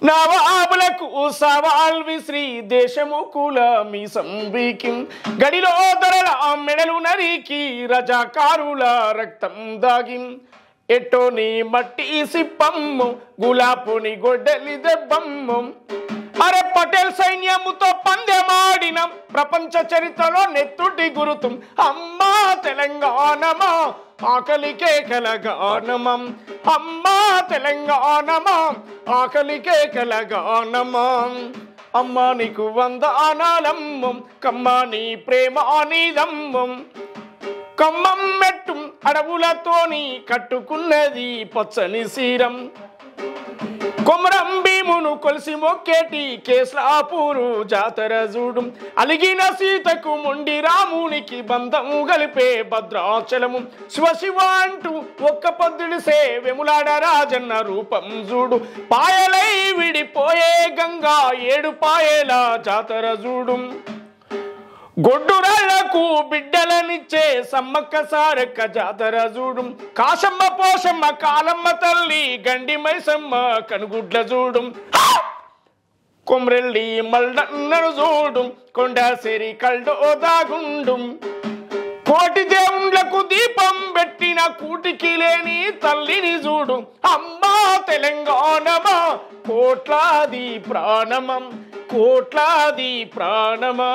నవాబులకు సవాల్ విశ్రీ దేశము కుల మీసం వీకి గడిలో ధరల మెడలు నరికి రజాకారుల రక్తం దాగి ఎట్టోని మట్టి సిప్పమ్ము గులాపుని గొడ్డలి దెబ్బమ్ము అరే పటేల్ సైన్యముతో పందెమాడిన ప్రపంచ చరిత్రలో నెత్తుటి గురుతం అమ్మా తెలంగాణమా ఆకలికే కలగానమం అమ్మా తెలంగాణమా ఆకలికే కలగానమా అమ్మా నీకు వందనాలమ్మం కమ్మా నీ ప్రేమ నీదమ్మం కమ్మం మెట్టు అడవులతోని కట్టుకున్నది పచ్చని సీరం కొమరం భీమును కొలిసి మొక్కేటి కేస్లాపూరు జాతర చూడు అలిగిన సీతకు మొండి రామునికి బంధము గలిపే భద్రాచలము శివ అంటూ ఒక్క పొద్దుడిసే వెములాడ రాజన్న రూపం చూడు పాయలై విడిపోయే గంగా 7 పాయల జాతర చూడు గొడ్డురాళ్లకు బిడ్డలనిచ్చే సమ్మక్క సారక్క జాతర చూడు కాశమ్మ పోషమ్మ కాలమ్మ తల్లి గండి మైసమ్మ కనుగుడ్ల చూడు కొమ్రెల్లి మల్లన్నను చూడు కొండసేరి కల్డో దాగుండు కోటి దేవుళ్లకు దీపం పెట్టిన కూటికి లేని తల్లిని చూడు అమ్మా తెలంగాణమా కోట్లాది ప్రాణమం కోట్లాది ప్రాణమా.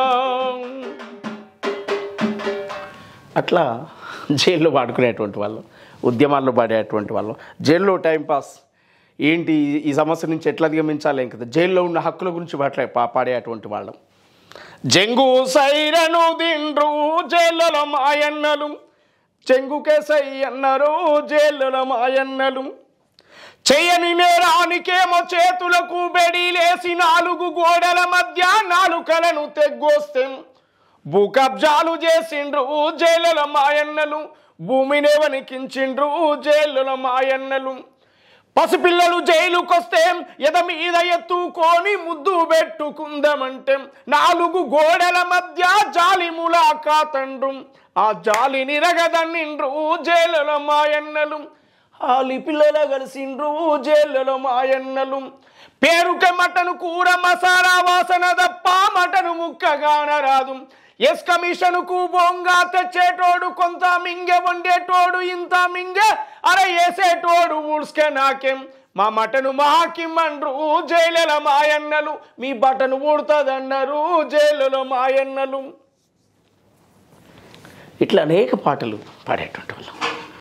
అట్లా జైల్లో పాడుకునేటువంటి వాళ్ళు, ఉద్యమాల్లో పాడేటువంటి వాళ్ళు, జైల్లో టైంపాస్ ఏంటి ఈ సమస్య నుంచి ఎట్లా అధిగమించాలి ఇంకా జైల్లో ఉన్న హక్కుల గురించి పాడేటువంటి వాళ్ళం. జంగు సైరను దిండ్రు జైళ్ళలో మాయన్నలు చెంగుకే సై అన్నారు జైళ్ళలో మాయన్నలు చెయ్యని నేరానికేమో చేతులకు బెడీలేసి 4 గోడల మధ్య నాలుకలను తెగ్గొస్తే భూకబ్జాలు చేసిండ్రు జైళ్ళలో మాయన్నలు భూమిని వణికించిండ్రు జైళ్ళలో మాయన్నలు పసిపిల్లలు జైలుకొస్తే ఎద మీద ఎత్తుకొని ముద్దు పెట్టుకుందామంటే 4 గోడల మధ్య జాలి ములాఖాతండ్రు ఆ జాలిని రగదన్నిండ్రు జైళ్ళలో మాయన్నలు ఆలి పిల్లల కలిసిండ్రు జైళ్ళలో మాయన్నలు పేరుకే మటను కూర మసాలా వాసన తప్ప మటను ముక్కగాన రాదు ఎస్ కమిషన్కు బొంగా తెచ్చేటోడు కొంత మింగె వండేటోడు ఇంత మింగె అరే వేసేటోడు ఊడ్స్కే నాకేం మా మటను మాకిమ్మండ్రు జైళ్ళలో మాయన్నలు మీ బటను ఊడుతుందన్నారు జైళ్ళలో మాయన్నలు. ఇట్లా అనేక పాటలు పాడేటువంటి వాళ్ళు.